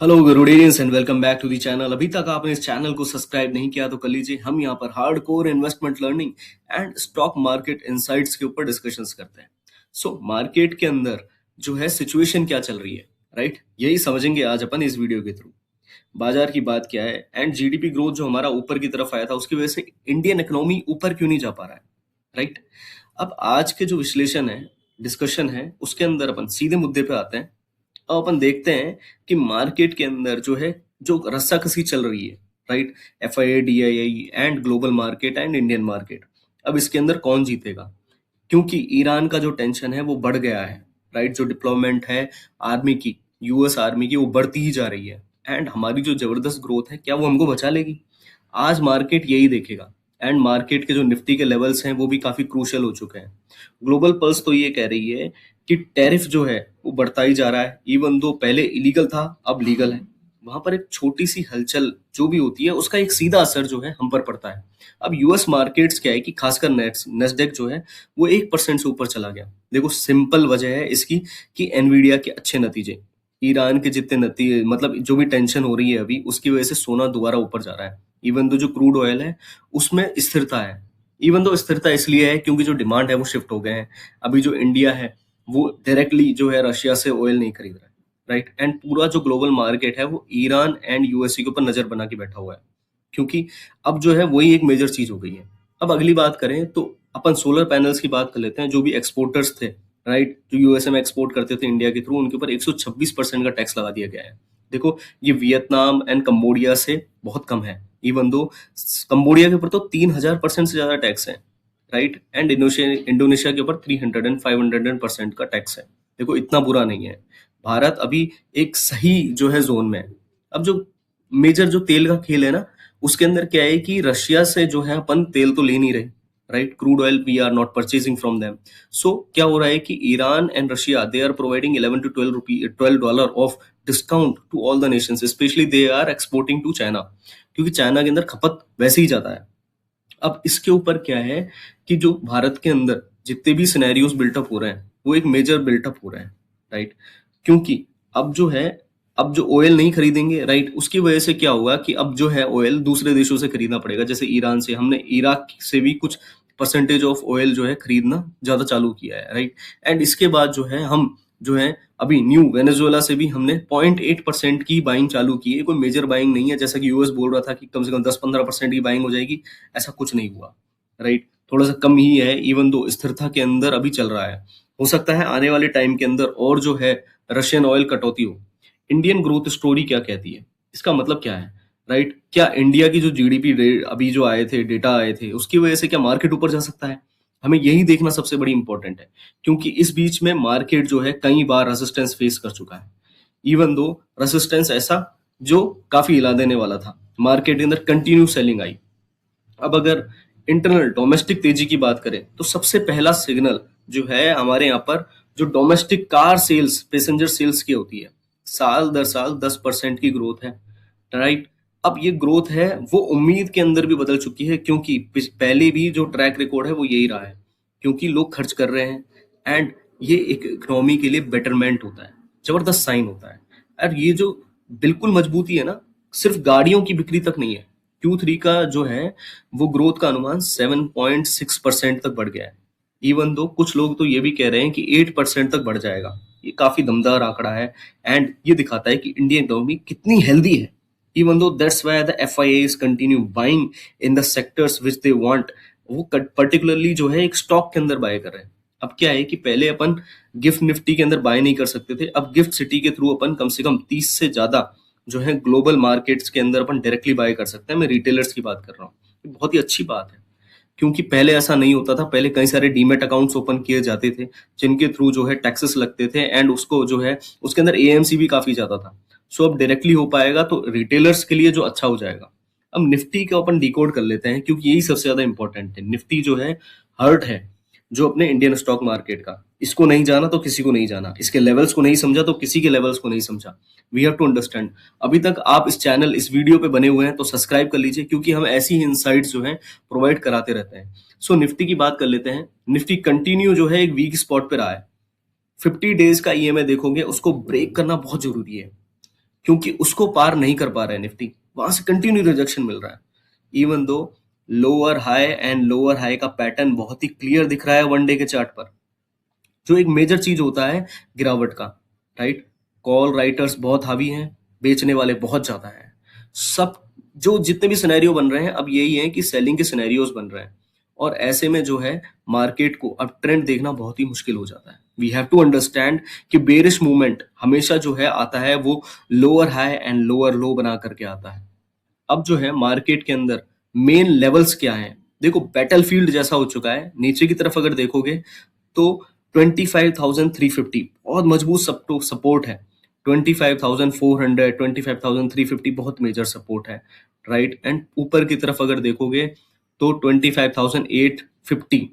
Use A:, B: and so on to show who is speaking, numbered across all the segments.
A: Hello Garudians and welcome back to the channel. अभी तक आपने इस चैनल को सब्सक्राइब नहीं किया तो कर लीजिए। हम यहाँ पर hardcore investment learning and stock market insights के ऊपर डिस्कशंस करते हैं। मार्केट के अंदर जो है सिचुएशन क्या चल रही है, राइट, यही समझेंगे आज अपन इस वीडियो के थ्रू। बाजार की बात क्या है एंड जीडीपी ग्रोथ जो हमारा ऊपर की तरफ आया था उसकी वजह से इंडियन इकोनॉमी ऊपर क्यों नहीं जा पा रहा है, राइट। अब आज के जो विश्लेषण है, डिस्कशन है, उसके अंदर अपन सीधे मुद्दे पे आते हैं। अब अपन देखते हैं कि मार्केट के अंदर जो है जो रस्साकसी चल रही है, right, FII DII and global market and Indian market. अब इसके अंदर कौन जीतेगा, क्योंकि ईरान का जो टेंशन है वो बढ़ गया है, राइट। जो डिप्लॉयमेंट है आर्मी की, यूएस आर्मी की, वो बढ़ती ही जा रही है एंड हमारी जो जबरदस्त ग्रोथ है क्या वो हमको बचा लेगी। आज मार्केट यही देखेगा एंड मार्केट के जो निफ्टी के लेवल्स हैं वो भी काफी क्रूशियल हो चुके हैं। ग्लोबल पल्स तो ये कह रही है कि टैरिफ जो है वो बढ़ता ही जा रहा है, इवन दो पहले इलीगल था अब लीगल है। वहां पर एक छोटी सी हलचल जो भी होती है उसका एक सीधा असर जो है हम पर पड़ता है। अब यूएस मार्केट्स क्या है कि खासकर नेस्डेक जो है वो 1% से ऊपर चला गया। देखो सिंपल वजह है इसकी कि एनवीडिया के अच्छे नतीजे, ईरान के जितने नतीजे, मतलब जो भी टेंशन हो रही है अभी उसकी वजह से सोना दोबारा ऊपर जा रहा है। इवन दो जो क्रूड ऑयल है उसमें स्थिरता है। इवन दो स्थिरता इसलिए है क्योंकि जो डिमांड है वो शिफ्ट हो गए हैं। अभी जो इंडिया है वो डायरेक्टली जो है रशिया से ऑयल नहीं खरीद रहा है, राइट। एंड पूरा जो ग्लोबल मार्केट है वो ईरान एंड यूएसए के ऊपर नजर बना के बैठा हुआ है, क्योंकि अब जो है वही एक मेजर चीज हो गई है। अब अगली बात करें तो अपन सोलर पैनल्स की बात कर लेते हैं। जो भी एक्सपोर्टर्स थे, राइट, जो यूएसए में एक्सपोर्ट करते थे इंडिया के थ्रू, उनके ऊपर 126% का टैक्स लगा दिया गया है। देखो ये वियतनाम एंड कंबोडिया से बहुत कम है। इवन दो कंबोडिया के ऊपर तो 3000% से ज्यादा टैक्स है, राइट। एंड इंडोनेशिया के ऊपर 300 एंड 500% का टैक्स है। देखो इतना बुरा नहीं है। भारत अभी एक सही जो है जोन में है। अब जो मेजर जो तेल का खेल है ना, उसके अंदर क्या है कि रशिया से जो है अपन तेल तो ले नहीं रहे, right. Crude oil we are not purchasing from them. So क्या हो रहा है कि Iran and Russia they are providing 11 to 12 dollar of discount to all the nations, especially they are exporting to China, क्योंकि चाइना के अंदर खपत वैसे ही ज्यादा है। अब इसके ऊपर क्या है कि जो भारत के अंदर जितने भी सिनेरियोज बिल्टअप हो रहे हैं वो एक मेजर बिल्टअप हो रहे हैं, राइट। क्योंकि अब जो है, अब जो ऑयल नहीं खरीदेंगे, राइट, उसकी वजह से क्या होगा कि अब जो है ऑयल दूसरे देशों से खरीदना पड़ेगा। जैसे ईरान से, हमने इराक से भी कुछ परसेंटेज ऑफ ऑयल जो है खरीदना ज्यादा चालू किया है, राइट। एंड इसके बाद जो है हम जो है अभी न्यू वेनेजुएला से भी हमने 0.8% की बाइंग चालू की है। कोई मेजर बाइंग नहीं है, जैसा कि यूएस बोल रहा था कि कम से कम 10-15% की बाइंग हो जाएगी। ऐसा कुछ नहीं हुआ, राइट। थोड़ा सा कम ही है, इवन दो स्थिरता के अंदर अभी चल रहा है। हो सकता है आने वाले टाइम के अंदर और जो है रशियन ऑयल कटौती हो। इंडियन ग्रोथ स्टोरी क्या कहती है, इसका मतलब क्या है, राइट। क्या इंडिया की जो जीडीपी रेट अभी जो आए थे, डेटा आए थे, उसकी वजह से क्या मार्केट ऊपर जा सकता है? हमें यही देखना सबसे बड़ी इंपॉर्टेंट है, क्योंकि इस बीच में मार्केट जो है कई बार रेजिस्टेंस फेस कर चुका है। इवन दो रेजिस्टेंस ऐसा जो काफी हिला देने वाला था, मार्केट के अंदर कंटिन्यू सेलिंग आई। अब अगर इंटरनल डोमेस्टिक तेजी की बात करें तो सबसे पहला सिग्नल जो है हमारे यहाँ पर जो domestic car sales, passenger sales की होती है, साल दर साल 10% की ग्रोथ है, राइट। अब ये ग्रोथ है वो उम्मीद के अंदर भी बदल चुकी है, क्योंकि पहले भी जो ट्रैक रिकॉर्ड है वो यही रहा है, क्योंकि लोग खर्च कर रहे हैं एंड ये एक इकोनॉमी के लिए बेटरमेंट होता है, जबरदस्त साइन होता है। और ये जो बिल्कुल मजबूती है ना, सिर्फ गाड़ियों की बिक्री तक नहीं है। Q3 का जो है वो ग्रोथ का अनुमान 7.6% तक बढ़ गया है। इवन दो कुछ लोग तो ये भी कह रहे हैं कि 8% तक बढ़ जाएगा। ये काफी दमदार आंकड़ा है एंड ये दिखाता है कि इंडियन इकोनॉमी कितनी हेल्दी है। Even though that's why the FIAs continue buying in the sectors which they want. वो पर्टिकुलरली जो है एक स्टॉक के अंदर बाय कर रहे हैं। अब क्या है कि पहले अपन गिफ्ट निफ्टी के अंदर बाय नहीं कर सकते थे, अब गिफ्ट सिटी के थ्रू अपन कम से कम 30 से ज्यादा जो है ग्लोबल मार्केट्स के अंदर अपन डायरेक्टली बाय कर सकते हैं। मैं रिटेलर्स की बात कर रहा हूँ, ये बहुत ही अच्छी बात है, क्योंकि पहले ऐसा नहीं होता था। पहले कई सारे डीमेट अकाउंट्स ओपन किए जाते थे जिनके थ्रू जो है टैक्सेस लगते थे एंड उसको जो है उसके अंदर AMC भी काफी ज्यादा था। सो अब डायरेक्टली हो पाएगा तो रिटेलर्स के लिए जो अच्छा हो जाएगा। अब निफ्टी का अपन डिकोड कर लेते हैं, क्योंकि यही सबसे ज्यादा इंपॉर्टेंट है। निफ्टी जो है हर्ट है जो अपने इंडियन स्टॉक मार्केट का, इसको नहीं जाना तो किसी को नहीं जाना, इसके लेवल्स को नहीं समझा तो किसी के लेवल्स को नहीं समझा। We have to understand. अभी तक आप इस चैनल, इस वीडियो पे बने हुए हैं तो सब्सक्राइब कर लीजिए, क्योंकि हम ऐसी ही इनसाइट्स जो है प्रोवाइड कराते रहते हैं। निफ्टी की बात कर लेते हैं। निफ्टी कंटिन्यू जो है एक वीक स्पॉट पे रहा है। 50 डेज का EMA देखोगे, उसको ब्रेक करना बहुत जरूरी है, क्योंकि उसको पार नहीं कर पा रहा है निफ्टी, वहां से कंटिन्यू रिजेक्शन मिल रहा है। Even though lower high and lower high का पैटर्न बहुत ही क्लियर दिख रहा है वन डे के चार्ट पर, जो एक मेजर चीज होता है गिरावट का, राइट। कॉल राइटर्स बहुत हावी हैं, बेचने वाले बहुत ज्यादा हैं। सब जो जितने भी सिनेरियो बन रहे हैं अब यही है कि सेलिंग के सिनेरियोज बन रहे हैं, और ऐसे में जो है मार्केट को अब ट्रेंड देखना बहुत ही मुश्किल हो जाता है। वी हैव टू अंडरस्टैंड कि बेरिश मूवमेंट हमेशा जो है आता है वो लोअर हाई एंड लोअर लो बना करके आता है। अब जो है मार्केट के अंदर मेन लेवल्स क्या हैं, देखो बैटलफील्ड जैसा हो चुका है। नीचे की तरफ अगर देखोगे तो 25,350 बहुत मजबूत सपोर्ट है। 25,400 25,350 बहुत मेजर सपोर्ट है, राइट। एंड ऊपर की तरफ अगर देखोगे तो 25,850,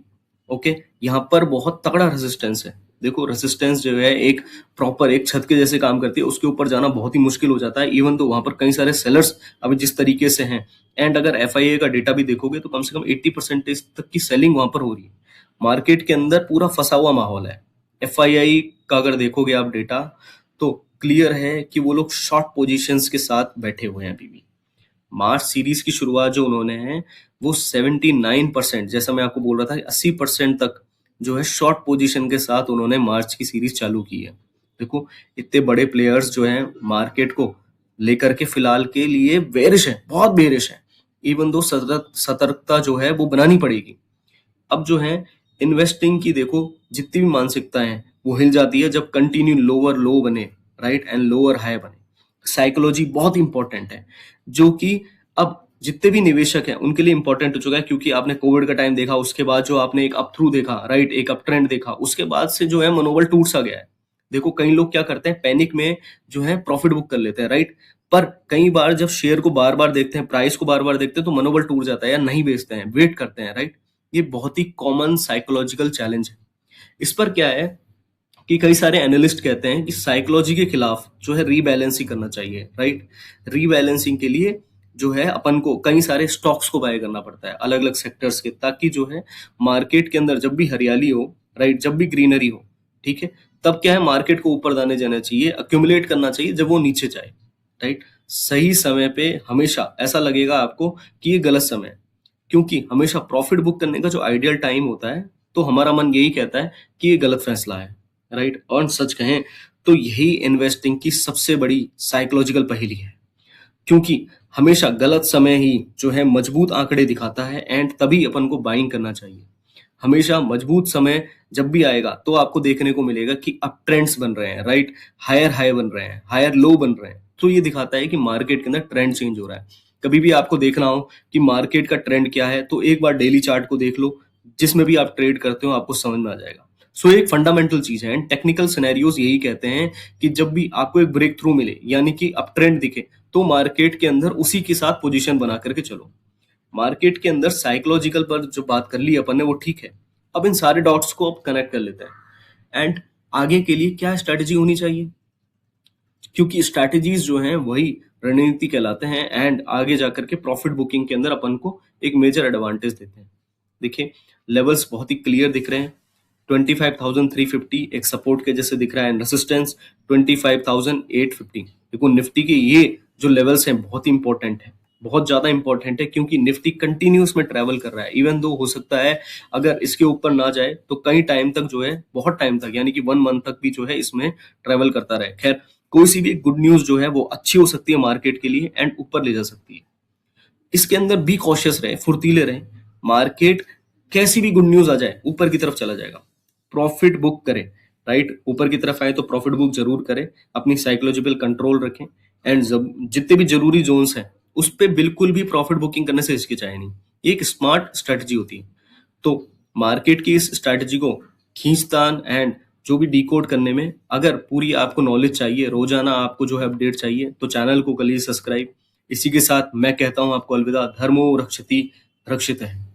A: ओके, यहाँ पर बहुत तगड़ा रेजिस्टेंस है। देखो रेजिस्टेंस जो है एक प्रॉपर एक छत के जैसे काम करती है, उसके ऊपर जाना बहुत ही मुश्किल हो जाता है। इवन तो वहां पर कई सारे सेलर्स अभी जिस तरीके से हैं, एंड अगर एफआईए का डेटा भी देखोगे तो कम से कम 80% तक की सेलिंग वहां पर हो रही है। मार्केट के अंदर पूरा फंसा हुआ माहौल है। एफआईआई का अगर देखोगे आप डेटा तो क्लियर है कि वो लोग शॉर्ट पोजीशंस के साथ बैठे हुए हैं अभी भी। मार्च सीरीज की शुरुआत जो उन्होंने है वो 79%, जैसा मैं आपको बोल रहा था 80% तक जो है शॉर्ट पोजीशन के साथ उन्होंने मार्च की सीरीज चालू की है। देखो इतने बड़े प्लेयर्स जो हैं मार्केट को लेकर के फिलहाल के लिए बेरिश है, बहुत बेरिश है। इवन दो सतर्कता जो है वो बनानी पड़ेगी। अब जो है इन्वेस्टिंग की देखो जितनी भी मानसिकता है वो हिल जाती है जब कंटिन्यू लोअर लो बने, राइट, एंड लोअर हाई बने। साइकोलॉजी बहुत इंपॉर्टेंट है, जो कि अब जितने भी निवेशक हैं उनके लिए इंपॉर्टेंट हो चुका है, क्योंकि आपने कोविड का टाइम देखा, उसके बाद जो आपने एक अप थ्रू देखा, राइट, एक अप ट्रेंड देखा, उसके बाद से जो है मनोबल टूट सा गया है। देखो कई लोग क्या करते हैं, पैनिक में जो है प्रॉफिट बुक कर लेते हैं, राइट। पर कई बार जब शेयर को बार बार देखते हैं, प्राइस को बार बार देखते हैं, तो मनोबल टूट जाता है या नहीं बेचते हैं, वेट करते हैं, राइट। ये बहुत ही कॉमन साइकोलॉजिकल चैलेंज है। इस पर क्या है कि कई सारे एनालिस्ट कहते हैं कि साइकोलॉजी के खिलाफ जो है रीबैलेंसिंग करना चाहिए, राइट। रीबैलेंसिंग के लिए जो है अपन को कई सारे स्टॉक्स को बाय करना पड़ता है अलग अलग सेक्टर्स के, ताकि जो है मार्केट के अंदर जब भी हरियाली हो, राइट, जब भी ग्रीनरी हो, ठीक है, तब क्या है मार्केट को ऊपर जाने जाना चाहिए, अक्यूमुलेट करना चाहिए जब वो नीचे जाए, राइट। सही समय पे हमेशा ऐसा लगेगा आपको कि ये गलत समय है, क्योंकि हमेशा प्रॉफिट बुक करने का जो आइडियल टाइम होता है तो हमारा मन यही कहता है कि ये गलत फैसला है, राइट। और सच कहें तो यही इन्वेस्टिंग की सबसे बड़ी साइकोलॉजिकल पहेली है, क्योंकि हमेशा गलत समय ही जो है मजबूत आंकड़े दिखाता है, एंड तभी अपन को बाइंग करना चाहिए। हमेशा मजबूत समय जब भी आएगा तो आपको देखने को मिलेगा कि अप ट्रेंड्स बन रहे हैं, राइट, हायर हाई बन रहे हैं, हायर लो बन रहे हैं, तो ये दिखाता है कि मार्केट के अंदर ट्रेंड चेंज हो रहा है। कभी भी आपको देखना हो कि मार्केट का ट्रेंड क्या है तो एक बार डेली चार्ट को देख लो, जिसमें भी आप ट्रेड करते हो आपको समझ में आ जाएगा। सो एक फंडामेंटल चीज है, एंड टेक्निकल सिनेरियोज यही कहते हैं कि जब भी आपको एक ब्रेक थ्रू मिले, यानी कि अप ट्रेंड दिखे, तो मार्केट के अंदर उसी के साथ पोजीशन बना करके चलो। मार्केट के अंदर साइकोलॉजिकल पर जो बात कर ली अपन ने वो ठीक है। अब इन सारे डॉट्स को अब कनेक्ट कर लेते हैं, एंड आगे के लिए क्या स्ट्रेटजी होनी चाहिए, क्योंकि स्ट्रैटेजीज जो हैं वही रणनीति कहलाते हैं, एंड आगे जाकर के प्रॉफिट बुकिंग के अंदर अपन को एक मेजर एडवांटेज देते हैं। देखिए लेवल्स बहुत ही क्लियर दिख रहे हैं। 25,350 एक सपोर्ट के जैसे दिख रहा है, रेसिस्टेंस 25,850। देखो निफ्टी के ये जो लेवल्स हैं बहुत ही इंपॉर्टेंट है, बहुत ज्यादा इंपॉर्टेंट है, क्योंकि निफ्टी कंटिन्यूस में ट्रेवल कर रहा है। इवन दो हो सकता है अगर इसके ऊपर ना जाए तो कई टाइम तक जो है, बहुत टाइम तक, यानी कि 1 मंथ तक भी जो है इसमें ट्रेवल करता रहे। खैर कोई सी भी गुड न्यूज जो है वो अच्छी हो सकती है मार्केट के लिए, एंड ऊपर ले जा सकती है। इसके अंदर बी कॉशियस रहे, फुर्तीले रहे। मार्केट कैसी भी गुड न्यूज आ जाए ऊपर की तरफ चला जाएगा, प्रॉफिट बुक करें, राइट। ऊपर की तरफ आए तो प्रॉफिट बुक जरूर करें, अपनी साइकोलॉजिकल कंट्रोल रखें, एंड जितने भी जरूरी जोन्स हैं उस पर बिल्कुल भी प्रॉफिट बुकिंग करने से हिचकिचाए नहीं। ये एक स्मार्ट स्ट्रेटजी होती है। तो मार्केट की इस स्ट्रेटजी को खींचतान एंड जो भी डिकोड करने में अगर पूरी आपको नॉलेज चाहिए, रोजाना आपको जो है अपडेट चाहिए, तो चैनल को कर लीजिए सब्सक्राइब। इसी के साथ मैं कहता हूं आपको अलविदा। धर्मो रक्षति रक्षित है।